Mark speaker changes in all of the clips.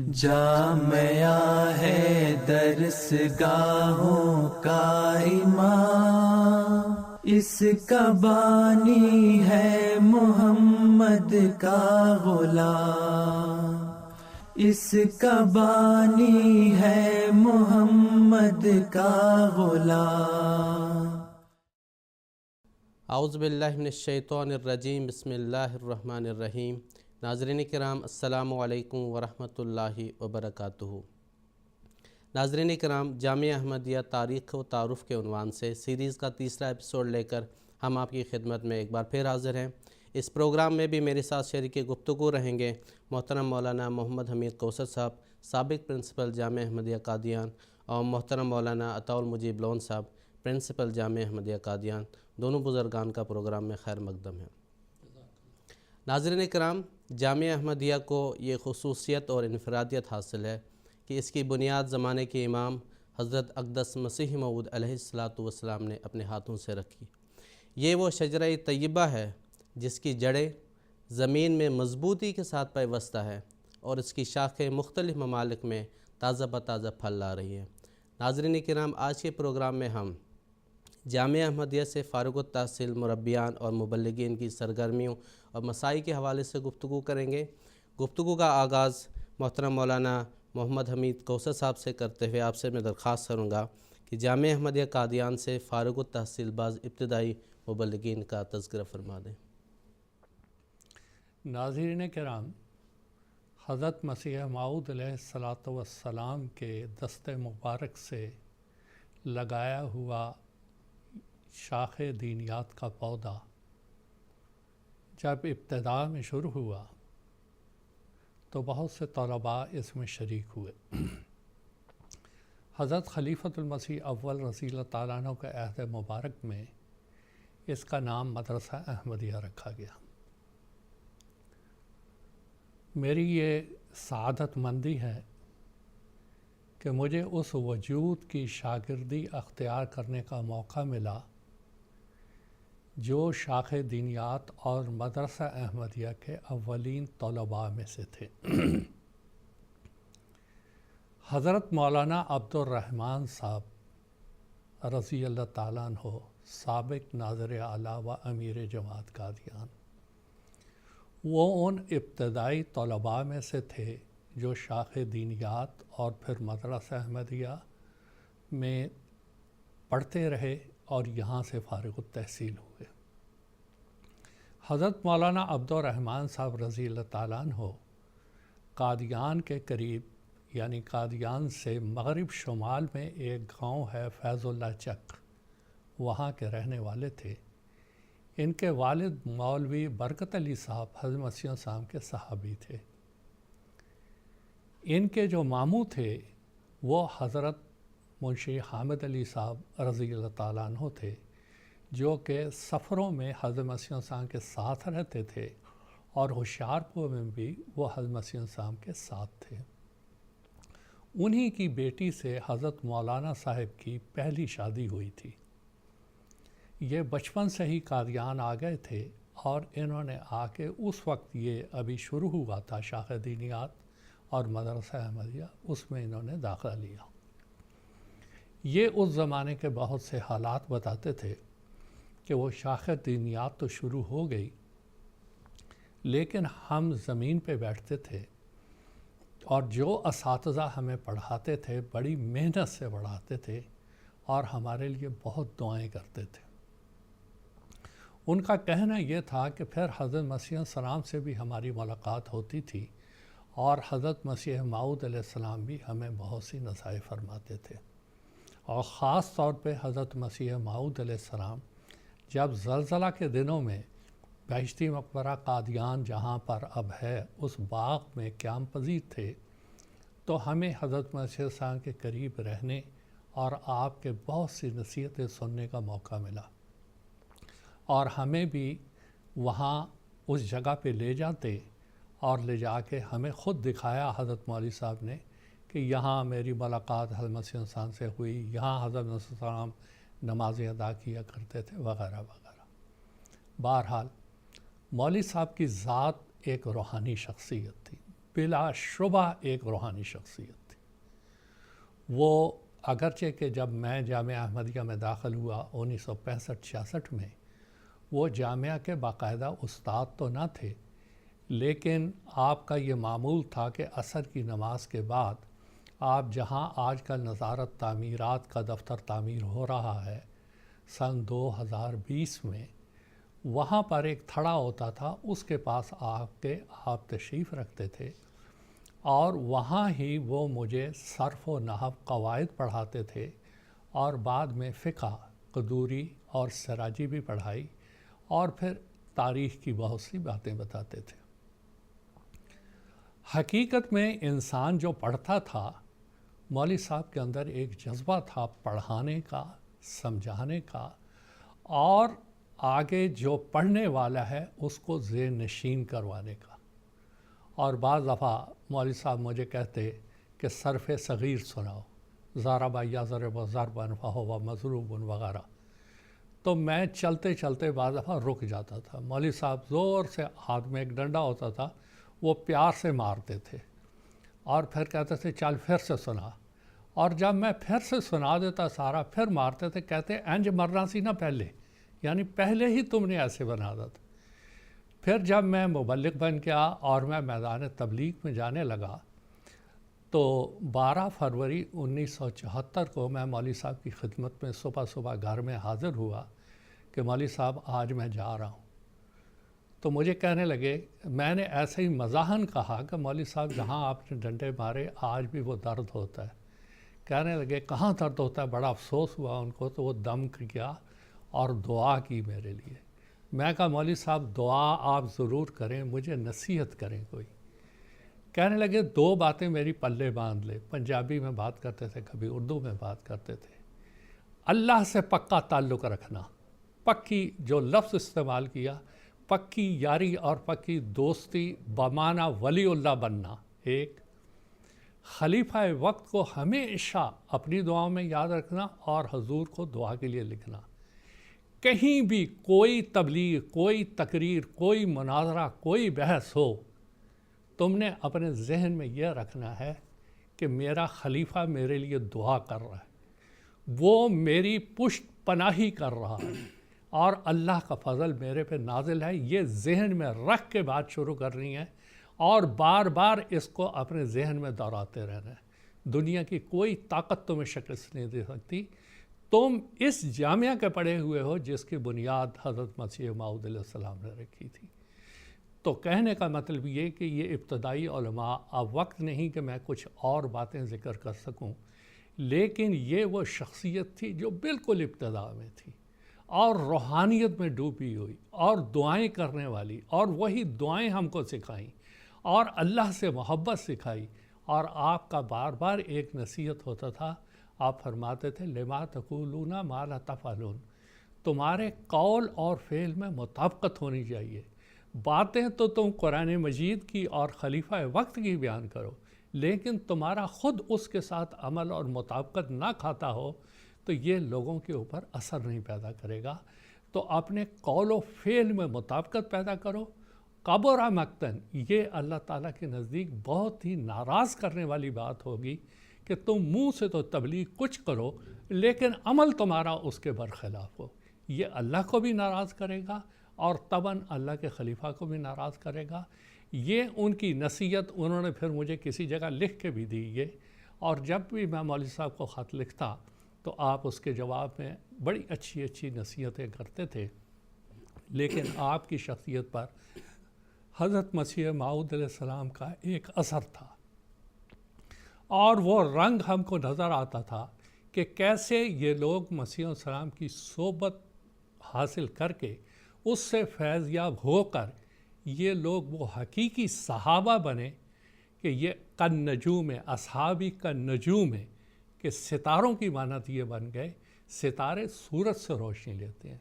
Speaker 1: جامعہ ہے درس گاہوں کا امام، اس کا بانی ہے محمد کا غلام، اس کا بانی ہے محمد کا غلام۔
Speaker 2: اعوذ باللہ من الشیطان الرجیم، بسم اللہ الرحمن الرحیم۔ ناظرین کرام، السلام علیکم ورحمۃ اللہ وبرکاتہ۔ ناظرین کرام، جامعہ احمدیہ تاریخ و تعارف کے عنوان سے سیریز کا تیسرا ایپیسوڈ لے کر ہم آپ کی خدمت میں ایک بار پھر حاضر ہیں۔ اس پروگرام میں بھی میرے ساتھ شریک گفتگو رہیں گے محترم مولانا محمد حمید کوثر صاحب، سابق پرنسپل جامعہ احمدیہ قادیان، اور محترم مولانا عطاء المجیب لون صاحب، پرنسپل جامعہ احمدیہ قادیان۔ دونوں بزرگان کا پروگرام میں خیر مقدم ہے۔ ناظرین کرام، جامعہ احمدیہ کو یہ خصوصیت اور انفرادیت حاصل ہے کہ اس کی بنیاد زمانے کے امام حضرت اقدس مسیح موعود علیہ السلام نے اپنے ہاتھوں سے رکھی۔ یہ وہ شجرہ طیبہ ہے جس کی جڑیں زمین میں مضبوطی کے ساتھ پیوستہ ہے اور اس کی شاخیں مختلف ممالک میں تازہ بتازہ پھل لا رہی ہیں۔ ناظرین کرام، آج کے پروگرام میں ہم جامعہ احمدیہ سے فارغ التحصیل مربیان اور مبلغین کی سرگرمیوں اور مساعی کے حوالے سے گفتگو کریں گے۔ گفتگو کا آغاز محترم مولانا محمد حمید کوثر صاحب سے کرتے ہوئے آپ سے میں درخواست کروں گا کہ جامعہ احمدیہ قادیان سے فارغ التحصیل بعض ابتدائی مبلغین کا تذکرہ فرما دیں۔
Speaker 3: ناظرین کرام، حضرت مسیح موعود علیہ السلام کے دست مبارک سے لگایا ہوا شاخ دینیات کا پودا جب ابتدا میں شروع ہوا تو بہت سے طلباء اس میں شریک ہوئے۔ حضرت خلیفۃ المسیح اول رضی اللہ تعالیٰ عنہ کے عہد مبارک میں اس کا نام مدرسہ احمدیہ رکھا گیا۔ میری یہ سعادت مندی ہے کہ مجھے اس وجود کی شاگردی اختیار کرنے کا موقع ملا جو شاخ دینیات اور مدرسہ احمدیہ کے اولین طلباء میں سے تھے۔ حضرت مولانا عبد الرحمن صاحب رضی اللہ تعالیٰ عنہ، سابق ناظر اعلیٰ و امیر جماعت قادیان، وہ ان ابتدائی طلباء میں سے تھے جو شاخ دینیات اور پھر مدرسہ احمدیہ میں پڑھتے رہے اور یہاں سے فارغ التحصیل ہوئے۔ حضرت مولانا عبد الرحمن صاحب رضی اللہ تعالیٰ عنہ قادیان کے قریب یعنی قادیان سے مغرب شمال میں ایک گاؤں ہے فیض اللہ چک، وہاں کے رہنے والے تھے۔ ان کے والد مولوی برکت علی صاحب حضرت مسیح صاحب کے صحابی تھے۔ ان کے جو ماموں تھے وہ حضرت منشی حامد علی صاحب رضی اللہ تعالیٰ عنہ تھے، جو کہ سفروں میں حضرت مسیح صاحب کے ساتھ رہتے تھے اور ہوشیارپور میں بھی وہ حضرت مسیح صاحب کے ساتھ تھے۔ انہی کی بیٹی سے حضرت مولانا صاحب کی پہلی شادی ہوئی تھی۔ یہ بچپن سے ہی قادیان آ گئے تھے اور انہوں نے آ کے اس وقت یہ ابھی شروع ہوا تھا شاخ دینیات اور مدرسہ احمدیہ، اس میں انہوں نے داخلہ لیا۔ یہ اس زمانے کے بہت سے حالات بتاتے تھے کہ وہ شاخ دینیات تو شروع ہو گئی، لیکن ہم زمین پہ بیٹھتے تھے اور جو اساتذہ ہمیں پڑھاتے تھے بڑی محنت سے پڑھاتے تھے اور ہمارے لیے بہت دعائیں کرتے تھے۔ ان کا کہنا یہ تھا کہ پھر حضرت مسیح السلام سے بھی ہماری ملاقات ہوتی تھی اور حضرت مسیح موعود علیہ السلام بھی ہمیں بہت سی نصائح فرماتے تھے، اور خاص طور پہ حضرت مسیح موعود علیہ السلام جب زلزلہ کے دنوں میں بہشتی مقبرہ قادیان جہاں پر اب ہے اس باغ میں قیام پذیر تھے، تو ہمیں حضرت مسیح السلام کے قریب رہنے اور آپ کے بہت سی نصیحتیں سننے کا موقع ملا، اور ہمیں بھی وہاں اس جگہ پہ لے جاتے اور لے جا کے ہمیں خود دکھایا حضرت مولوی صاحب نے کہ یہاں میری ملاقات حضرت مسیح السلام سے ہوئی، یہاں حضرت مسیح السلام نمازیں ادا کیا کرتے تھے وغیرہ وغیرہ۔ بہرحال مولوی صاحب کی ذات ایک روحانی شخصیت تھی، بلا شبہ ایک روحانی شخصیت تھی۔ وہ اگرچہ کہ جب میں جامعہ احمدیہ میں داخل ہوا 1965-66 میں، وہ جامعہ کے باقاعدہ استاد تو نہ تھے، لیکن آپ کا یہ معمول تھا کہ عصر کی نماز کے بعد آپ جہاں آج کل نظارت تعمیرات کا دفتر تعمیر ہو رہا ہے، سن 2020 میں وہاں پر ایک تھڑا ہوتا تھا، اس کے پاس آپ تشریف رکھتے تھے اور وہاں ہی وہ مجھے صرف و نحو قواعد پڑھاتے تھے اور بعد میں فقہ، قدوری اور سراجی بھی پڑھائی اور پھر تاریخ کی بہت سی باتیں بتاتے تھے۔ حقیقت میں انسان جو پڑھتا تھا، مولوی صاحب کے اندر ایک جذبہ تھا پڑھانے کا، سمجھانے کا، اور آگے جو پڑھنے والا ہے اس کو ذہن نشین کروانے کا۔ اور بعض دفعہ مولوی صاحب مجھے کہتے کہ صرف صغیر سناؤ، ضرب یضرب ضربا فہو مضروب وغیرہ، تو میں چلتے چلتے بعض دفعہ رک جاتا تھا۔ مولوی صاحب زور سے، ہاتھ میں ایک ڈنڈا ہوتا تھا، وہ پیار سے مارتے تھے اور پھر کہتے تھے چل پھر سے سنا، اور جب میں پھر سے سنا دیتا سارا، پھر مارتے تھے، کہتے انج مرنا سی نہ پہلے، یعنی پہلے ہی تم نے ایسے بنا دا تھا۔ پھر جب میں مبلغ بن گیا اور میں میدان تبلیغ میں جانے لگا تو 12 فروری 1974 کو میں مولوی صاحب کی خدمت میں صبح گھر میں حاضر ہوا کہ مولوی صاحب آج میں جا رہا ہوں۔ تو مجھے کہنے لگے، میں نے ایسے ہی مزاحاً کہا کہ مولوی صاحب جہاں آپ نے ڈنڈے مارے آج بھی وہ درد ہوتا ہے۔ کہنے لگے کہاں درد ہوتا ہے؟ بڑا افسوس ہوا ان کو، تو وہ دم کیا اور دعا کی میرے لیے۔ میں کہا مولوی صاحب دعا آپ ضرور کریں، مجھے نصیحت کریں کوئی۔ کہنے لگے 2 باتیں میری پلے باندھ لے۔ پنجابی میں بات کرتے تھے، کبھی اردو میں بات کرتے تھے۔ اللہ سے پکا تعلق رکھنا، پکی جو لفظ استعمال کیا، پکی یاری اور پکی دوستی بمعنی ولی اللہ بننا۔ ایک خلیفہ وقت کو ہمیشہ اپنی دعاؤں میں یاد رکھنا اور حضور کو دعا کے لیے لکھنا۔ کہیں بھی کوئی تبلیغ، کوئی تقریر، کوئی مناظرہ، کوئی بحث ہو، تم نے اپنے ذہن میں یہ رکھنا ہے کہ میرا خلیفہ میرے لیے دعا کر رہا ہے، وہ میری پشت پناہی کر رہا ہے اور اللہ کا فضل میرے پہ نازل ہے۔ یہ ذہن میں رکھ کے بات شروع کرنی ہے اور بار بار اس کو اپنے ذہن میں دہراتے رہنا ہے۔ دنیا کی کوئی طاقت تمہیں شکست نہیں دے سکتی۔ تم اس جامعہ کے پڑھے ہوئے ہو جس کی بنیاد حضرت مسیح موعود علیہ السلام نے رکھی تھی۔ تو کہنے کا مطلب یہ کہ یہ ابتدائی علماء، اب وقت نہیں کہ میں کچھ اور باتیں ذکر کر سکوں، لیکن یہ وہ شخصیت تھی جو بالکل ابتدا میں تھی اور روحانیت میں ڈوبی ہوئی اور دعائیں کرنے والی، اور وہی دعائیں ہم کو سکھائیں اور اللہ سے محبت سکھائی۔ اور آپ کا بار بار ایک نصیحت ہوتا تھا، آپ فرماتے تھے لما تقولون ما لا تفعلون، تمہارے قول اور فعل میں مطابقت ہونی چاہیے۔ باتیں تو تم قرآن مجید کی اور خلیفہ وقت کی بیان کرو، لیکن تمہارا خود اس کے ساتھ عمل اور مطابقت نہ کھاتا ہو تو یہ لوگوں کے اوپر اثر نہیں پیدا کرے گا۔ تو اپنے قول و فعل میں مطابقت پیدا کرو۔ کبرا مقتن، یہ اللہ تعالیٰ کے نزدیک بہت ہی ناراض کرنے والی بات ہوگی کہ تم منہ سے تو تبلیغ کچھ کرو لیکن عمل تمہارا اس کے برخلاف ہو۔ یہ اللہ کو بھی ناراض کرے گا اور طبعاً اللہ کے خلیفہ کو بھی ناراض کرے گا۔ یہ ان کی نصیحت انہوں نے پھر مجھے کسی جگہ لکھ کے بھی دی ہے، اور جب بھی میں مولوی صاحب کو خط لکھتا تو آپ اس کے جواب میں بڑی اچھی اچھی نصیحتیں کرتے تھے، لیکن آپ کی شخصیت پر حضرت مسیح موعود علیہ السلام کا ایک اثر تھا، اور وہ رنگ ہم کو نظر آتا تھا کہ کیسے یہ لوگ مسیح علیہ السلام کی صحبت حاصل کر کے اس سے فیض یاب ہو کر یہ لوگ وہ حقیقی صحابہ بنے کہ یہ کن نجوم، اصحابی کن نجوم ہے، کہ ستاروں کی مانند یہ بن گئے۔ ستارے سورج سے روشنی لیتے ہیں۔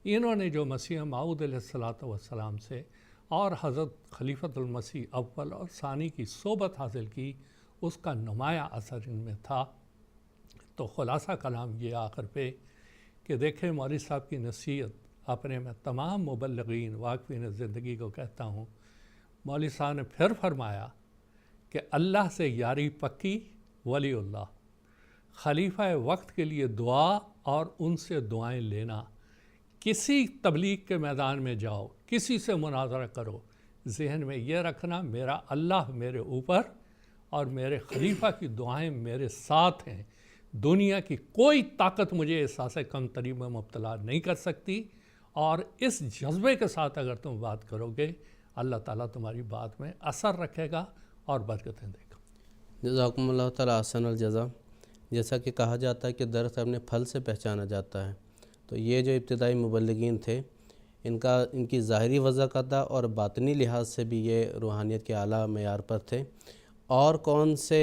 Speaker 3: انہوں نے جو مسیح موعود علیہ السلام سے اور حضرت خلیفۃ المسیح اول اور ثانی کی صحبت حاصل کی، اس کا نمایاں اثر ان میں تھا۔ تو خلاصہ کلام یہ آخر پہ کہ دیکھیں مولوی صاحب کی نصیحت اپنے میں تمام مبلغین واقفین زندگی کو کہتا ہوں۔ مولوی صاحب نے پھر فرمایا کہ اللہ سے یاری پکی ولی اللہ، خلیفہ وقت کے لیے دعا اور ان سے دعائیں لینا۔ کسی تبلیغ کے میدان میں جاؤ، کسی سے مناظرہ کرو، ذہن میں یہ رکھنا میرا اللہ میرے اوپر اور میرے خلیفہ کی دعائیں میرے ساتھ ہیں، دنیا کی کوئی طاقت مجھے احساس کمتری میں مبتلا نہیں کر سکتی۔ اور اس جذبے کے ساتھ اگر تم بات کرو گے، اللہ تعالیٰ تمہاری بات میں اثر رکھے گا اور برکتیں دے گا۔
Speaker 2: جزاکم اللہ تعالیٰ احسن الجزا۔ جیسا کہ کہا جاتا ہے کہ درخت اپنے پھل سے پہچانا جاتا ہے، تو یہ جو ابتدائی مبلغین تھے ان کی ظاہری وضاحت اور باطنی لحاظ سے بھی یہ روحانیت کے اعلیٰ معیار پر تھے۔ اور کون سے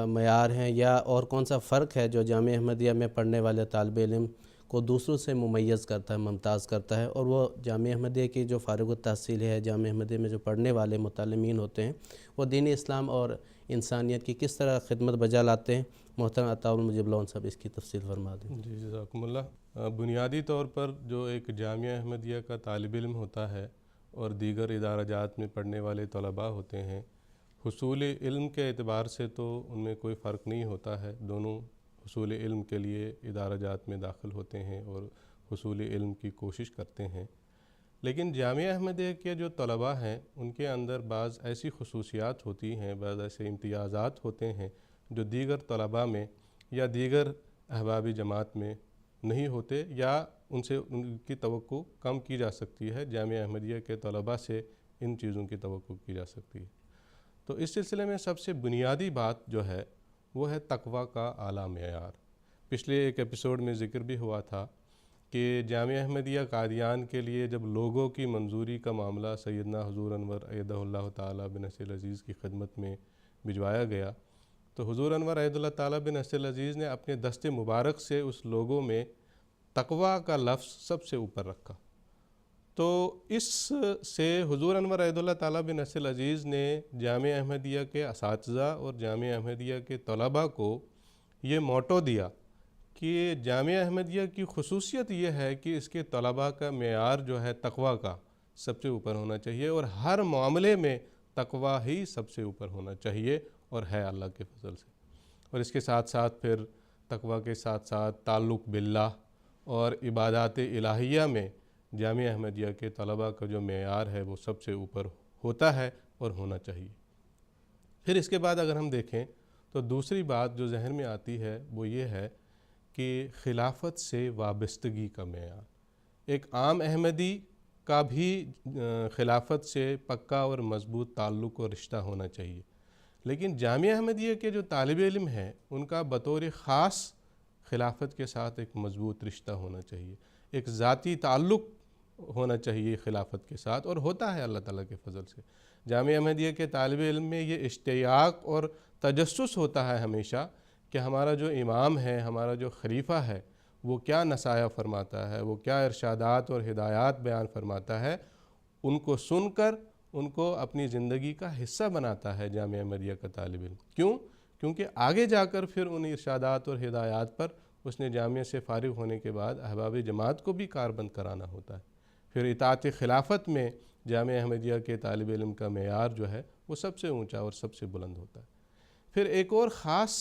Speaker 2: معیار ہیں یا اور کون سا فرق ہے جو جامعہ احمدیہ میں پڑھنے والے طالب علم کو دوسروں سے ممیز کرتا ہے، ممتاز کرتا ہے؟ اور وہ جامعہ احمدیہ کی جو فارغ التحصیل ہے، جامعہ احمدیہ میں جو پڑھنے والے متعلمین ہوتے ہیں، وہ دین اسلام اور انسانیت کی کس طرح خدمت بجا لاتے ہیں؟ محترم عطاء المجیب لون صاحب اس کی تفصیل فرما دیں۔
Speaker 4: جی جزاکم اللہ۔ بنیادی طور پر جو ایک جامعہ احمدیہ کا طالب علم ہوتا ہے اور دیگر ادارہ جات میں پڑھنے والے طلباء ہوتے ہیں، حصول علم کے اعتبار سے تو ان میں کوئی فرق نہیں ہوتا ہے، دونوں حصول علم کے لیے ادارہ جات میں داخل ہوتے ہیں اور حصول علم کی کوشش کرتے ہیں۔ لیکن جامعہ احمدیہ کے جو طلباء ہیں ان کے اندر بعض ایسی خصوصیات ہوتی ہیں، بعض ایسے امتیازات ہوتے ہیں جو دیگر طلباء میں یا دیگر احباب جماعت میں نہیں ہوتے، یا ان کی توقع کم کی جا سکتی ہے۔ جامعہ احمدیہ کے طلباء سے ان چیزوں کی توقع کی جا سکتی ہے۔ تو اس سلسلے میں سب سے بنیادی بات جو ہے وہ ہے تقویٰ کا اعلیٰ معیار۔ پچھلے ایک ایپیسوڈ میں ذکر بھی ہوا تھا کہ جامعہ احمدیہ قادیان کے لیے جب لوگوں کی منظوری کا معاملہ سیدنا حضور انور ایدہ اللہ تعالیٰ بن نصر العزیز کی خدمت میں بھجوایا گیا، تو حضور انور ایدہ اللہ تعالیٰ بن نصر العزیز نے اپنے دست مبارک سے اس لوگوں میں تقویٰ کا لفظ سب سے اوپر رکھا۔ تو اس سے حضور انور ایدہ اللہ تعالیٰ بن نصر العزیز نے جامعہ احمدیہ کے اساتذہ اور جامعہ احمدیہ کے طلباء کو یہ موٹو دیا کہ جامعہ احمدیہ کی خصوصیت یہ ہے کہ اس کے طلباء کا معیار جو ہے تقویٰ کا سب سے اوپر ہونا چاہیے، اور ہر معاملے میں تقویٰ ہی سب سے اوپر ہونا چاہیے، اور ہے اللہ کے فضل سے۔ اور اس کے ساتھ ساتھ پھر تقویٰ کے ساتھ ساتھ تعلق باللہ اور عبادات الہیہ میں جامعہ احمدیہ کے طلباء کا جو معیار ہے وہ سب سے اوپر ہوتا ہے اور ہونا چاہیے۔ پھر اس کے بعد اگر ہم دیکھیں تو دوسری بات جو ذہن میں آتی ہے وہ یہ ہے کہ خلافت سے وابستگی کا معیار۔ ایک عام احمدی کا بھی خلافت سے پکا اور مضبوط تعلق اور رشتہ ہونا چاہیے، لیکن جامعہ احمدیہ کے جو طالب علم ہیں ان کا بطور خاص خلافت کے ساتھ ایک مضبوط رشتہ ہونا چاہیے، ایک ذاتی تعلق ہونا چاہیے خلافت کے ساتھ، اور ہوتا ہے اللہ تعالیٰ کے فضل سے۔ جامعہ احمدیہ کے طالب علم میں یہ اشتیاق اور تجسس ہوتا ہے ہمیشہ کہ ہمارا جو امام ہے، ہمارا جو خلیفہ ہے، وہ کیا نصائح فرماتا ہے، وہ کیا ارشادات اور ہدایات بیان فرماتا ہے، ان کو سن کر ان کو اپنی زندگی کا حصہ بناتا ہے جامعہ احمدیہ کا طالب علم۔ کیونکہ آگے جا کر پھر ان ارشادات اور ہدایات پر اس نے جامعہ سے فارغ ہونے کے بعد احباب جماعت کو بھی کاربند کرانا ہوتا ہے۔ پھر اطاعت خلافت میں جامعہ احمدیہ کے طالب علم کا معیار جو ہے وہ سب سے اونچا اور سب سے بلند ہوتا ہے۔ پھر ایک اور خاص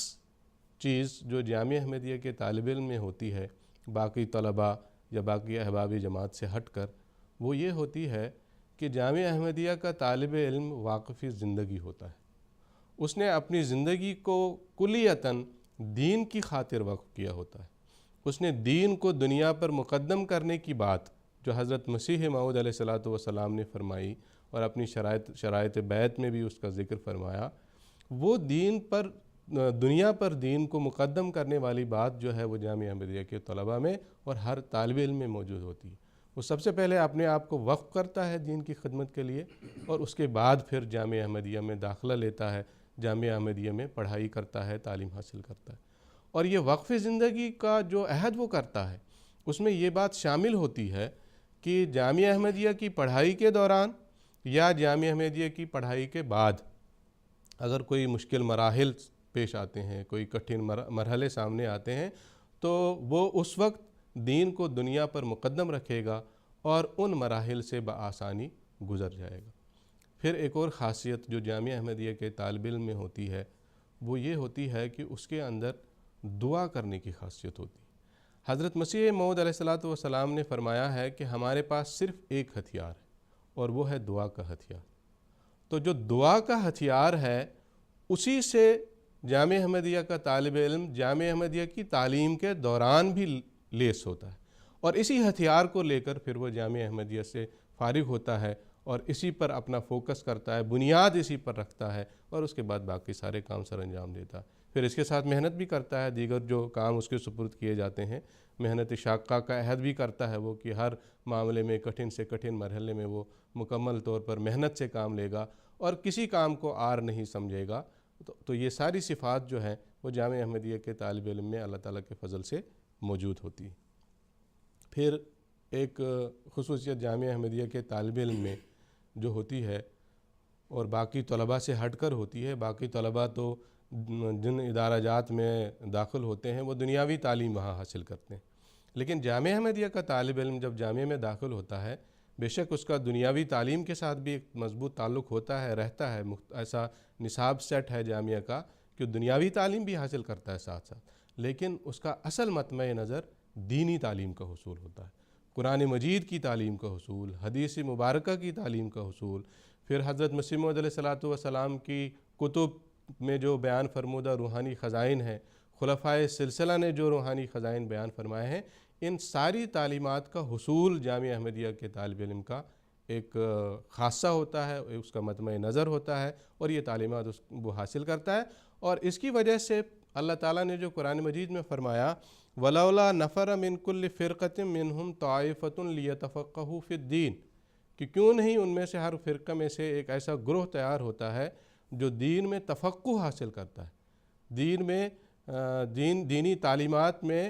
Speaker 4: چیز جو جامعہ احمدیہ کے طالب علم میں ہوتی ہے باقی طلباء یا باقی احباب جماعت سے ہٹ کر، وہ یہ ہوتی ہے کہ جامعہ احمدیہ کا طالب علم واقفی زندگی ہوتا ہے۔ اس نے اپنی زندگی کو کلیتاً دین کی خاطر وقف کیا ہوتا ہے۔ اس نے دین کو دنیا پر مقدم کرنے کی بات جو حضرت مسیح موعود علیہ السلام نے فرمائی اور اپنی شرائط بیعت میں بھی اس کا ذکر فرمایا، وہ دنیا پر دین کو مقدم کرنے والی بات جو ہے وہ جامعہ احمدیہ کے طلباء میں اور ہر طالب علم میں موجود ہوتی ہے۔ وہ سب سے پہلے اپنے آپ کو وقف کرتا ہے دین کی خدمت کے لیے، اور اس کے بعد پھر جامعہ احمدیہ میں داخلہ لیتا ہے، جامعہ احمدیہ میں پڑھائی کرتا ہے، تعلیم حاصل کرتا ہے۔ اور یہ وقف زندگی کا جو عہد وہ کرتا ہے اس میں یہ بات شامل ہوتی ہے کہ جامعہ احمدیہ کی پڑھائی کے دوران یا جامعہ احمدیہ کی پڑھائی کے بعد اگر کوئی مشکل مراحل پیش آتے ہیں، کوئی کٹھن مرحلے سامنے آتے ہیں، تو وہ اس وقت دین کو دنیا پر مقدم رکھے گا اور ان مراحل سے بآسانی گزر جائے گا۔ پھر ایک اور خاصیت جو جامعہ احمدیہ کے طالب علم میں ہوتی ہے وہ یہ ہوتی ہے کہ اس کے اندر دعا کرنے کی خاصیت ہوتی ہے۔ حضرت مسیح موعود علیہ الصلوۃ والسلام نے فرمایا ہے کہ ہمارے پاس صرف ایک ہتھیار ہے اور وہ ہے دعا کا ہتھیار۔ تو جو دعا کا ہتھیار ہے اسی سے جامعہ احمدیہ کا طالب علم جامعہ احمدیہ کی تعلیم کے دوران بھی لیس ہوتا ہے، اور اسی ہتھیار کو لے کر پھر وہ جامعہ احمدیہ سے فارغ ہوتا ہے اور اسی پر اپنا فوکس کرتا ہے، بنیاد اسی پر رکھتا ہے، اور اس کے بعد باقی سارے کام سر انجام دیتا ہے۔ پھر اس کے ساتھ محنت بھی کرتا ہے، دیگر جو کام اس کے سپرد کیے جاتے ہیں، محنت شاقہ کا عہد بھی کرتا ہے وہ کہ ہر معاملے میں کٹھن سے کٹھن مرحلے میں وہ مکمل طور پر محنت سے کام لے گا اور کسی کام کو آر نہیں سمجھے گا۔ تو یہ ساری صفات جو ہیں وہ جامعہ احمدیہ کے طالب علم میں اللہ تعالیٰ کے فضل سے موجود ہوتی ہے۔ پھر ایک خصوصیت جامعہ احمدیہ کے طالب علم میں جو ہوتی ہے اور باقی طلباء سے ہٹ کر ہوتی ہے، باقی طلباء تو جن ادارہ جات میں داخل ہوتے ہیں وہ دنیاوی تعلیم وہاں حاصل کرتے ہیں، لیکن جامعہ احمدیہ کا طالب علم جب جامعہ میں داخل ہوتا ہے بے شک اس کا دنیاوی تعلیم کے ساتھ بھی ایک مضبوط تعلق ہوتا ہے، رہتا ہے، ایسا نصاب سیٹ ہے جامعہ کا کہ دنیاوی تعلیم بھی حاصل کرتا ہے ساتھ ساتھ، لیکن اس کا اصل مطمع نظر دینی تعلیم کا حصول ہوتا ہے، قرآن مجید کی تعلیم کا حصول، حدیث مبارکہ کی تعلیم کا حصول، پھر حضرت مسیح موعود علیہ الصلوۃ والسلام کی کتب میں جو بیان فرمودہ روحانی خزائن ہیں، خلفائے سلسلہ نے جو روحانی خزائن بیان فرمائے ہیں، ان ساری تعلیمات کا حصول جامعہ احمدیہ کے طالب علم کا ایک خاصہ ہوتا ہے، اس کا مطمع نظر ہوتا ہے، اور یہ تعلیمات وہ حاصل کرتا ہے، اور اس کی وجہ سے اللہ تعالیٰ نے جو قرآن مجید میں فرمایا وَلَوْلَا نَفَرَ مِن كُلِّ فِرْقَةٍ مِّنْهُمْ طَائِفَةٌ لِيَتَفَقَّهُوا فِي الدِّينِ کہ کیوں نہیں ان میں سے ہر فرقہ میں سے ایک ایسا گروہ تیار ہوتا ہے جو دین میں تفقہ حاصل کرتا ہے، دین میں دینی تعلیمات میں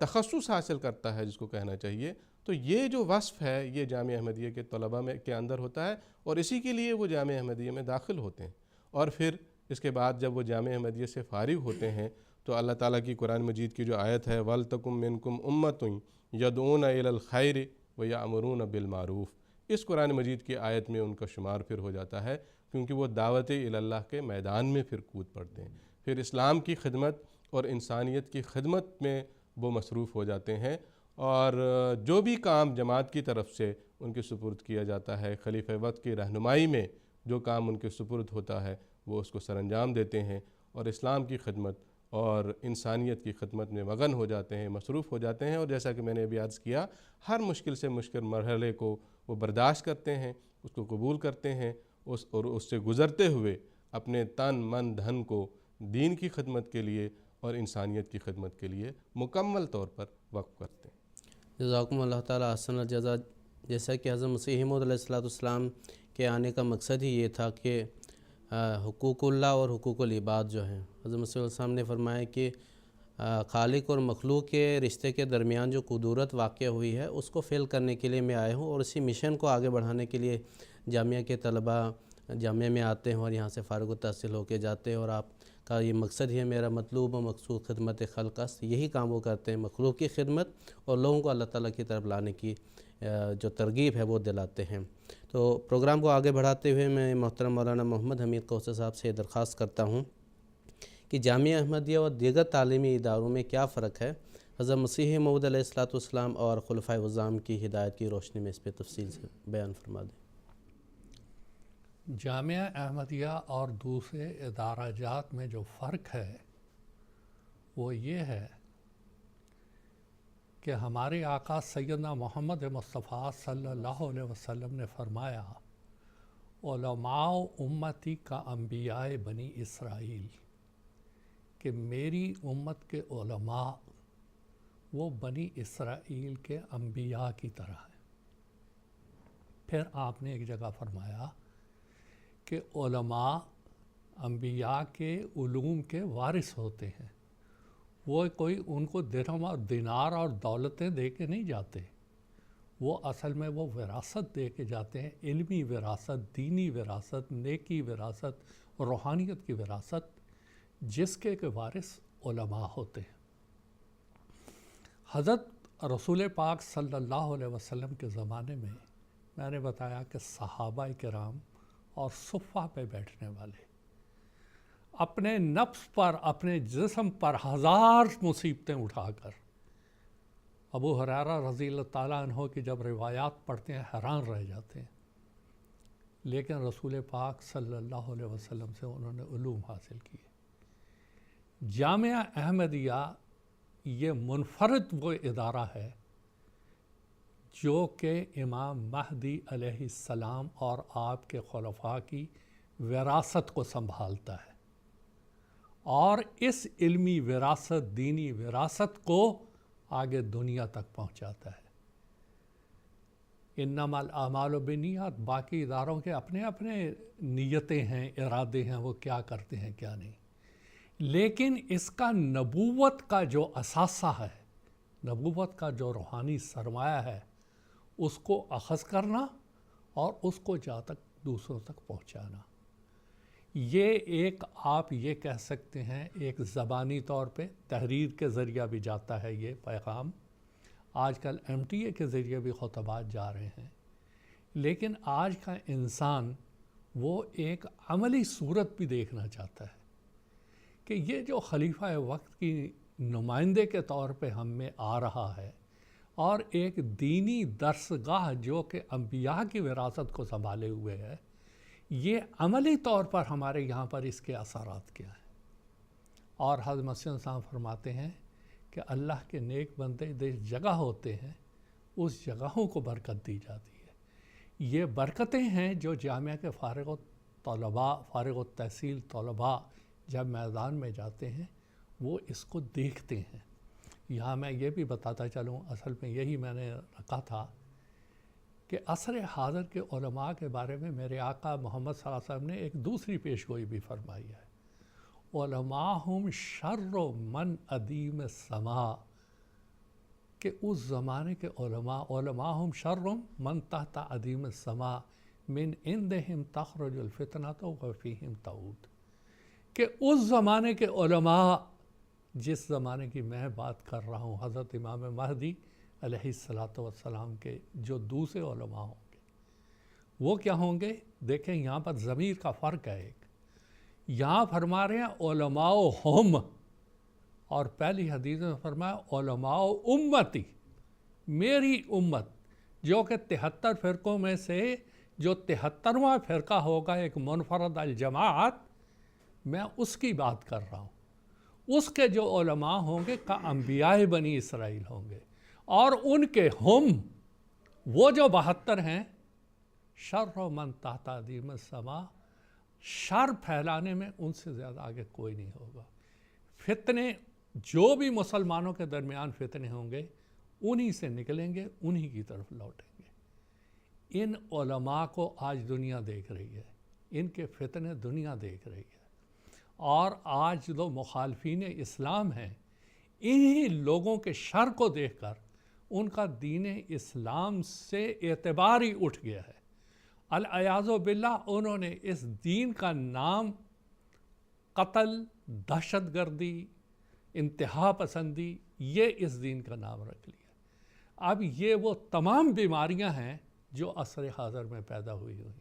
Speaker 4: تخصص حاصل کرتا ہے جس کو کہنا چاہیے۔ تو یہ جو وصف ہے یہ جامعہ احمدیہ کے طلباء میں کے اندر ہوتا ہے، اور اسی کے لیے وہ جامعہ احمدیہ میں داخل ہوتے ہیں، اور پھر اس کے بعد جب وہ جامعہ احمدیہ سے فارغ ہوتے ہیں تو اللہ تعالیٰ کی قرآن مجید کی جو آیت ہے وَلْتَكُم مِّنكُمْ أُمَّةٌ يَدْعُونَ إِلَى الْخَيْرِ وَيَأْمُرُونَ بِالْمَعْرُوفِ، اس قرآن مجید کی آیت میں ان کا شمار پھر ہو جاتا ہے، کیونکہ وہ دعوت اللہ کے میدان میں پھر کود پڑتے ہیں، پھر اسلام کی خدمت اور انسانیت کی خدمت میں وہ مصروف ہو جاتے ہیں، اور جو بھی کام جماعت کی طرف سے ان کے سپرد کیا جاتا ہے، خلیفہ وقت کی رہنمائی میں جو کام ان کے سپرد ہوتا ہے وہ اس کو سر انجام دیتے ہیں، اور اسلام کی خدمت اور انسانیت کی خدمت میں مگن ہو جاتے ہیں، مصروف ہو جاتے ہیں، اور جیسا کہ میں نے ابھی عرض کیا ہر مشکل سے مشکل مرحلے کو وہ برداشت کرتے ہیں، اس کو قبول کرتے ہیں، اور اس سے گزرتے ہوئے اپنے تن من دھن کو دین کی خدمت کے لیے اور انسانیت کی خدمت کے لیے مکمل طور پر وقف کرتے ہیں۔
Speaker 2: جزاکم اللہ تعالیٰ احسن الجزا۔ جیسا کہ حضرت مسیح موعود علیہ السلام کے آنے کا مقصد ہی یہ تھا کہ حقوق اللہ اور حقوق العباد جو ہیں، حضرت مسیح علیہ السلام نے فرمایا کہ خالق اور مخلوق کے رشتے کے درمیان جو قدورت واقع ہوئی ہے اس کو فعل کرنے کے لیے میں آیا ہوں، اور اسی مشن کو آگے بڑھانے کے لیے جامعہ کے طلباء جامعہ میں آتے ہیں اور یہاں سے فارغ التحصیل ہو کے جاتے ہیں، اور آپ کا یہ مقصد ہی ہے میرا مطلوب و مقصود خدمت خلق است، یہی کام وہ کرتے ہیں، مخلوق کی خدمت اور لوگوں کو اللہ تعالیٰ کی طرف لانے کی جو ترغیب ہے وہ دلاتے ہیں۔ تو پروگرام کو آگے بڑھاتے ہوئے میں محترم مولانا محمد حمید کوثر صاحب سے درخواست کرتا ہوں کہ جامعہ احمدیہ اور دیگر تعلیمی اداروں میں کیا فرق ہے، حضرت مسیح موعود علیہ السلام اور خلفائے اعظام کی ہدایت کی روشنی میں اس پہ تفصیل سے بیان فرما دیں۔
Speaker 3: جامعہ احمدیہ اور دوسرے ادارہ جات میں جو فرق ہے وہ یہ ہے کہ ہمارے آقا سیدنا محمد مصطفیٰ صلی اللہ علیہ وسلم نے فرمایا علماء امتی کا انبیاء بنی اسرائیل، کہ میری امت کے علماء وہ بنی اسرائیل کے انبیاء کی طرح ہیں۔ پھر آپ نے ایک جگہ فرمایا کہ علماء انبیاء کے علوم کے وارث ہوتے ہیں، وہ کوئی ان کو درہم اور دینار اور دولتیں دے کے نہیں جاتے، وہ اصل میں وہ وراثت دے کے جاتے ہیں، علمی وراثت، دینی وراثت، نیکی وراثت، روحانیت کی وراثت، جس کے وارث علماء ہوتے ہیں۔ حضرت رسول پاک صلی اللہ علیہ وسلم کے زمانے میں نے بتایا کہ صحابہ کرام اور صفہ پہ بیٹھنے والے، اپنے نفس پر، اپنے جسم پر ہزار مصیبتیں اٹھا کر. ابو ہریرہ رضی اللہ تعالیٰ عنہ کی جب روایات پڑھتے ہیں حیران رہ جاتے ہیں، لیکن رسول پاک صلی اللہ علیہ وسلم سے انہوں نے علوم حاصل کیے. جامعہ احمدیہ یہ منفرد وہ ادارہ ہے جو کہ امام مہدی علیہ السلام اور آپ کے خلفاء کی وراثت کو سنبھالتا ہے، اور اس علمی وراثت، دینی وراثت کو آگے دنیا تک پہنچاتا ہے. انما الاعمال بالنیات، باقی اداروں کے اپنے اپنے نیتیں ہیں، ارادے ہیں، وہ کیا کرتے ہیں کیا نہیں، لیکن اس کا نبوت کا جو اثاثہ ہے، نبوت کا جو روحانی سرمایہ ہے، اس کو اخذ کرنا اور اس کو جہاں تک دوسروں تک پہنچانا. یہ ایک آپ یہ کہہ سکتے ہیں ایک زبانی طور پہ تحریر کے ذریعہ بھی جاتا ہے یہ پیغام، آج کل MTA کے ذریعے بھی خطبات جا رہے ہیں، لیکن آج کا انسان وہ ایک عملی صورت بھی دیکھنا چاہتا ہے کہ یہ جو خلیفہ وقت کی نمائندے کے طور پہ ہم میں آ رہا ہے، اور ایک دینی درسگاہ جو کہ انبیاء کی وراثت کو سنبھالے ہوئے ہے، یہ عملی طور پر ہمارے یہاں پر اس کے اثرات کیا ہیں. اور حضرت مسیح صاحب فرماتے ہیں کہ اللہ کے نیک بندے جس جگہ ہوتے ہیں اس جگہوں کو برکت دی جاتی ہے. یہ برکتیں ہیں جو جامعہ کے فارغ التحصیل طلباء جب میدان میں جاتے ہیں وہ اس کو دیکھتے ہیں. یہاں میں یہ بھی بتاتا چلوں، اصل میں یہی میں نے رکھا تھا کہ عصر حاضر کے علماء کے بارے میں میرے آقا محمد صلی اللہ علیہ وسلم نے ایک دوسری پیشگوئی بھی فرمائی ہے. علماءہم شر من ادیم السماء، کہ اس زمانے کے علماءہم شر من تحت ادیم السماء من عندہم تخرج الفتنۃ وفیہم تعود. کہ اس زمانے کے علماء، جس زمانے کی میں بات کر رہا ہوں، حضرت امام مہدی علیہ السلام کے جو دوسرے علماء ہوں گے وہ کیا ہوں گے؟ دیکھیں یہاں پر ضمیر کا فرق ہے. ایک یہاں فرما رہے ہیں علماء ہم، اور پہلی حدیث میں فرمایا علماء امتی، میری امت، جو کہ 73 فرقوں میں سے جو 73واں فرقہ ہوگا ایک منفرد الجماعت، میں اس کی بات کر رہا ہوں. اس کے جو علماء ہوں گے کا انبیاء بنی اسرائیل ہوں گے، اور ان کے ہم وہ جو 72 ہیں، شر من تحت ادیم السماء، شر پھیلانے میں ان سے زیادہ آگے کوئی نہیں ہوگا. فتنے جو بھی مسلمانوں کے درمیان فتنے ہوں گے انہی سے نکلیں گے، انہی کی طرف لوٹیں گے. ان علماء کو آج دنیا دیکھ رہی ہے، ان کے فتنے دنیا دیکھ رہی ہے، اور آج جو مخالفین اسلام ہیں انہی لوگوں کے شر کو دیکھ کر ان کا دین اسلام سے اعتبار ہی اٹھ گیا ہے. العیاذ باللہ انہوں نے اس دین کا نام قتل، دہشت گردی، انتہا پسندی، یہ اس دین کا نام رکھ لیا. اب یہ وہ تمام بیماریاں ہیں جو عصر حاضر میں پیدا ہوئی ہیں.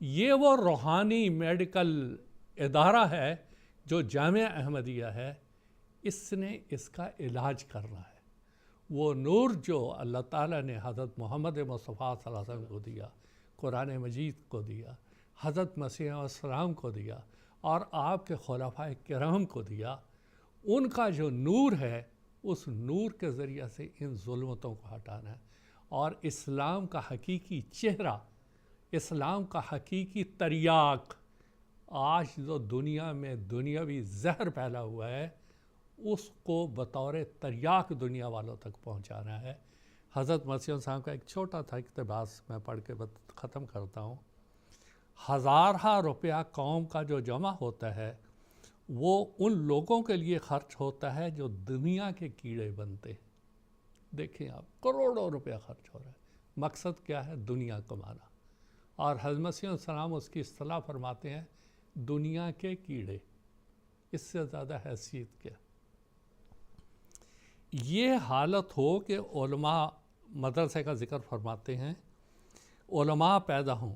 Speaker 3: یہ وہ روحانی میڈیکل ادارہ ہے جو جامعہ احمدیہ ہے، اس نے اس کا علاج کرنا ہے. وہ نور جو اللہ تعالیٰ نے حضرت محمد مصطفیٰ صلی اللہ علیہ وسلم کو دیا، قرآن مجید کو دیا، حضرت مسیح علیہ السلام کو دیا، اور آپ کے خلفاء کرام کو دیا، ان کا جو نور ہے اس نور کے ذریعہ سے ان ظلمتوں کو ہٹانا ہے. اور اسلام کا حقیقی چہرہ، اسلام کا حقیقی تریاق، آج جو دنیا میں دنیاوی زہر پھیلا ہوا ہے اس کو بطور تریاق دنیا والوں تک پہنچانا ہے. حضرت مسیح صاحب کا ایک چھوٹا تھا اقتباس میں پڑھ کے ختم کرتا ہوں. 1000 روپیہ قوم کا جو جمع ہوتا ہے وہ ان لوگوں کے لیے خرچ ہوتا ہے جو دنیا کے کیڑے بنتے ہیں. دیکھیں آپ، کروڑوں روپیہ خرچ ہو رہا ہے. مقصد کیا ہے؟ دنیا کمانا. اور حضرت مسیح السلام اس کی اصطلاح فرماتے ہیں دنیا کے کیڑے. اس سے زیادہ حیثیت کیا؟ یہ حالت ہو کہ علماء، مدرسے کا ذکر فرماتے ہیں، علماء پیدا ہوں،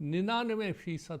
Speaker 3: 99%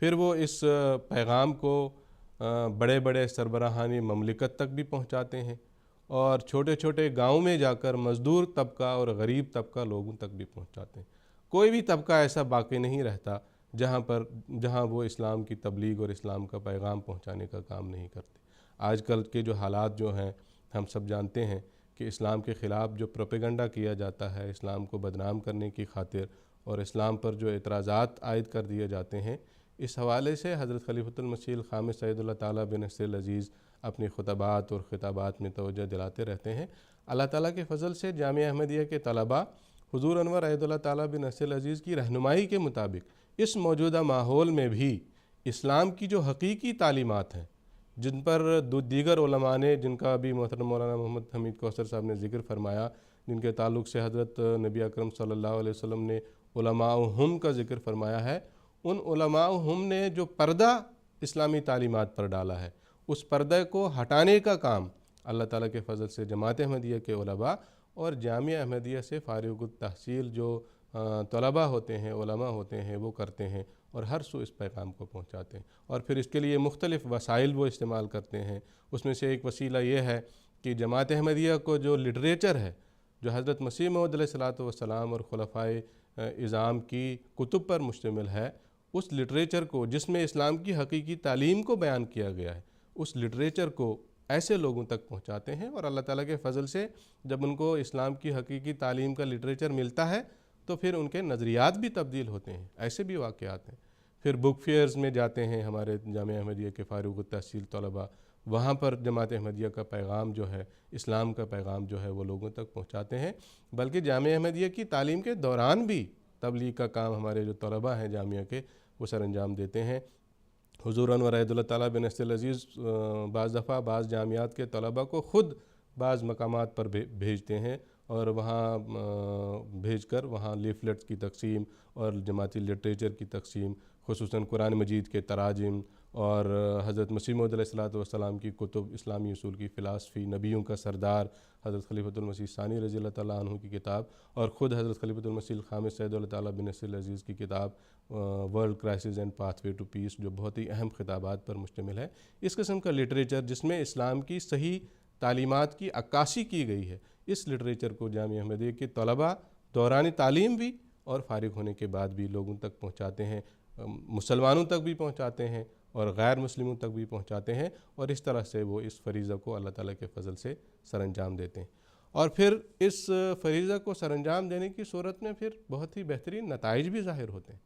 Speaker 4: پھر وہ اس پیغام کو بڑے بڑے سربراہانی مملکت تک بھی پہنچاتے ہیں اور چھوٹے چھوٹے گاؤں میں جا کر مزدور طبقہ اور غریب طبقہ لوگوں تک بھی پہنچاتے ہیں۔ کوئی بھی طبقہ ایسا باقی نہیں رہتا جہاں وہ اسلام کی تبلیغ اور اسلام کا پیغام پہنچانے کا کام نہیں کرتے۔ آج کل کے جو حالات جو ہیں ہم سب جانتے ہیں کہ اسلام کے خلاف جو پروپیگنڈا کیا جاتا ہے اسلام کو بدنام کرنے کی خاطر اور اسلام پر جو اعتراضات عائد کر دیے جاتے ہیں، اس حوالے سے حضرت خلیفۃ المسیح الخامس سید اللہ تعالیٰ بن نصر العزیز اپنی خطبات اور خطابات میں توجہ دلاتے رہتے ہیں۔ اللہ تعالیٰ کے فضل سے جامعہ احمدیہ کے طلباء حضور انور عید اللہ تعالیٰ بن نصر العزیز کی رہنمائی کے مطابق اس موجودہ ماحول میں بھی اسلام کی جو حقیقی تعلیمات ہیں، جن پر دیگر علماء نے، جن کا بھی محترم مولانا محمد حمید کوثر صاحب نے ذکر فرمایا، جن کے تعلق سے حضرت نبی اکرم صلی اللہ علیہ وسلم نے علماءہم کا ذکر فرمایا ہے، ان علماءہم نے جو پردہ اسلامی تعلیمات پر ڈالا ہے، اس پردے کو ہٹانے کا کام اللہ تعالیٰ کے فضل سے جماعت احمدیہ کے علماء اور جامعہ احمدیہ سے فارغ التحصیل جو طلباء ہوتے ہیں، علماء ہوتے ہیں، وہ کرتے ہیں اور ہر سو اس پیغام کو پہنچاتے ہیں۔ اور پھر اس کے لیے مختلف وسائل وہ استعمال کرتے ہیں۔ اس میں سے ایک وسیلہ یہ ہے کہ جماعت احمدیہ کو جو لٹریچر ہے، جو حضرت مسیح موعود علیہ الصلوۃ والسلام اور خلفائے اعظام کی کتب پر مشتمل ہے، اس لٹریچر کو، جس میں اسلام کی حقیقی تعلیم کو بیان کیا گیا ہے، اس لٹریچر کو ایسے لوگوں تک پہنچاتے ہیں۔ اور اللہ تعالیٰ کے فضل سے جب ان کو اسلام کی حقیقی تعلیم کا لٹریچر ملتا ہے تو پھر ان کے نظریات بھی تبدیل ہوتے ہیں۔ ایسے بھی واقعات ہیں۔ پھر بک فیئرز میں جاتے ہیں ہمارے جامعہ احمدیہ کے فارغ التحصیل طلباء، وہاں پر جماعت احمدیہ کا پیغام جو ہے، اسلام کا پیغام جو ہے وہ لوگوں تک پہنچاتے ہیں۔ بلکہ جامعہ احمدیہ کی تعلیم کے دوران بھی تبلیغ کا کام ہمارے جو طلباء ہیں جامعہ کے، وہ سر انجام دیتے ہیں۔ حضور انور عید اللہ تعالیٰ بن نصر العزیز بعض دفعہ بعض جامعات کے طلباء کو خود بعض مقامات پر بھیجتے ہیں اور وہاں بھیج کر وہاں لیفلیٹس کی تقسیم اور جماعتی لٹریچر کی تقسیم، خصوصاً قرآن مجید کے تراجم اور حضرت مسیح موعود علیہ الصلوۃ والسلام کی کتب، اسلامی اصول کی فلاسفی، نبیوں کا سردار حضرت خلیفۃ المسیح ثانی رضی اللہ تعالیٰ عنہ کی کتاب، اور خود حضرت خلیفۃ المسیح الخامس سید اللہ تعالیٰ بن نصر العزیز کی کتاب World Crisis and Pathway to Peace, جو بہت ہی اہم خطابات پر مشتمل ہے۔ اس قسم کا لٹریچر جس میں اسلام کی صحیح تعلیمات کی عکاسی کی گئی ہے، اس لٹریچر کو جامعہ احمدیہ کے طلباء دوران تعلیم بھی اور فارغ ہونے کے بعد بھی لوگوں تک پہنچاتے ہیں، مسلمانوں تک بھی پہنچاتے ہیں اور غیر مسلموں تک بھی پہنچاتے ہیں، اور اس طرح سے وہ اس فریضہ کو اللہ تعالیٰ کے فضل سے سر انجام دیتے ہیں۔ اور پھر اس فریضہ کو سر انجام دینے کی صورت میں پھر بہت ہی بہترین نتائج بھی ظاہر ہوتے ہیں۔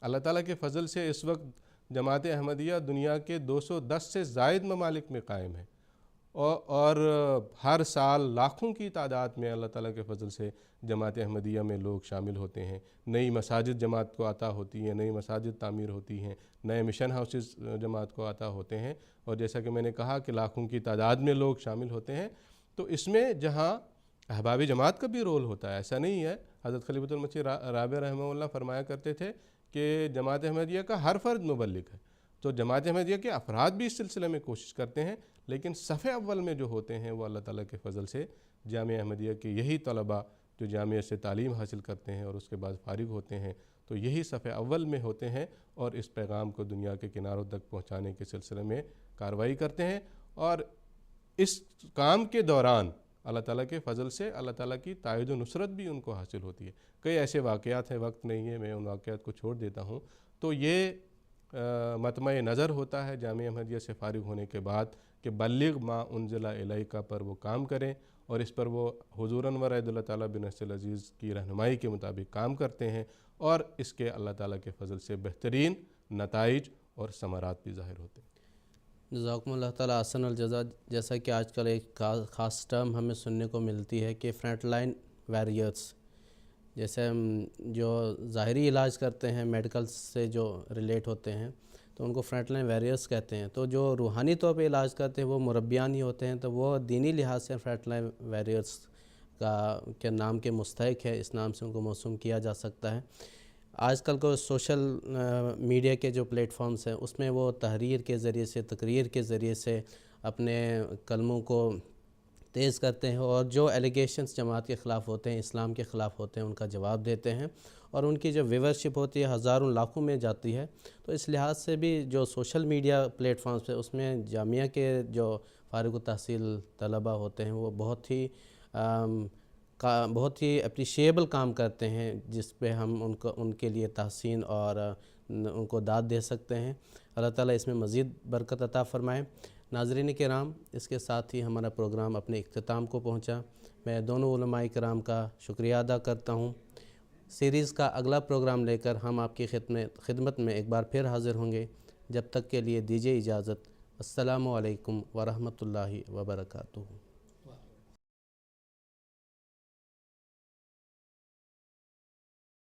Speaker 4: اللہ تعالیٰ کے فضل سے اس وقت جماعت احمدیہ دنیا کے 210 سے زائد ممالک میں قائم ہے، اور ہر سال لاکھوں کی تعداد میں اللہ تعالیٰ کے فضل سے جماعت احمدیہ میں لوگ شامل ہوتے ہیں۔ نئی مساجد جماعت کو عطا ہوتی ہیں، نئی مساجد تعمیر ہوتی ہیں، نئے مشن ہاؤسز جماعت کو عطا ہوتے ہیں، اور جیسا کہ میں نے کہا کہ لاکھوں کی تعداد میں لوگ شامل ہوتے ہیں۔ تو اس میں جہاں احباب جماعت کا بھی رول ہوتا ہے، ایسا نہیں ہے، حضرت خلیفۃ المسیح رابع رحمہ اللہ فرمایا کرتے تھے کہ جماعت احمدیہ کا ہر فرد مبلغ ہے، تو جماعت احمدیہ کے افراد بھی اس سلسلے میں کوشش کرتے ہیں، لیکن صف اول میں جو ہوتے ہیں وہ اللہ تعالیٰ کے فضل سے جامعہ احمدیہ کے یہی طلباء جو جامعہ سے تعلیم حاصل کرتے ہیں اور اس کے بعد فارغ ہوتے ہیں، تو یہی صف اول میں ہوتے ہیں اور اس پیغام کو دنیا کے کناروں تک پہنچانے کے سلسلے میں کارروائی کرتے ہیں۔ اور اس کام کے دوران اللہ تعالیٰ کے فضل سے اللہ تعالیٰ کی تائید و نصرت بھی ان کو حاصل ہوتی ہے۔ کئی ایسے واقعات ہیں، وقت نہیں ہے، میں ان واقعات کو چھوڑ دیتا ہوں۔ تو یہ مطمع نظر ہوتا ہے جامعہ احمدیہ سے فارغ ہونے کے بعد کہ بلغ ما انزل الیک پر وہ کام کریں، اور اس پر وہ حضور انور عید اللہ تعالیٰ بن نصر العزیز کی رہنمائی کے مطابق کام کرتے ہیں، اور اس کے اللہ تعالیٰ کے فضل سے بہترین نتائج اور ثمرات بھی ظاہر ہوتے ہیں۔
Speaker 2: جزاکم اللہ تعالیٰ احسن الجزا۔ جیسا کہ آج کل ایک خاص ٹرم ہمیں سننے کو ملتی ہے کہ فرنٹ لائن ویریئرس، جیسے ہم جو ظاہری علاج کرتے ہیں میڈیکل سے جو ریلیٹ ہوتے ہیں تو ان کو فرنٹ لائن ویریئرس کہتے ہیں، تو جو روحانی طور پہ علاج کرتے ہیں وہ مربیان ہی ہوتے ہیں، تو وہ دینی لحاظ سے فرنٹ لائن ویریئرس کے نام کے مستحق ہے، اس نام سے ان کو موسوم کیا جا سکتا ہے۔ آج کل کو سوشل میڈیا کے جو پلیٹ فارمز ہیں اس میں وہ تحریر کے ذریعے سے، تقریر کے ذریعے سے اپنے کلموں کو تیز کرتے ہیں اور جو ایلیگیشنز جماعت کے خلاف ہوتے ہیں، اسلام کے خلاف ہوتے ہیں، ان کا جواب دیتے ہیں، اور ان کی جو ویورشپ ہوتی ہے ہزاروں لاکھوں میں جاتی ہے۔ تو اس لحاظ سے بھی جو سوشل میڈیا پلیٹ فارمز پہ اس میں جامعہ کے جو فارغ التحصیل طلباء ہوتے ہیں وہ بہت ہی اپریشیبل کام کرتے ہیں، جس پہ ہم ان کے لیے تحسین اور ان کو داد دے سکتے ہیں۔ اللہ تعالیٰ اس میں مزید برکت عطا فرمائے۔ ناظرین کرام، اس کے ساتھ ہی ہمارا پروگرام اپنے اختتام کو پہنچا۔ میں دونوں علماء کرام کا شکریہ ادا کرتا ہوں۔ سیریز کا اگلا پروگرام لے کر ہم آپ کی خدمت میں ایک بار پھر حاضر ہوں گے۔ جب تک کے لیے دیجیے اجازت۔ السلام علیکم ورحمۃ اللہ وبرکاتہ۔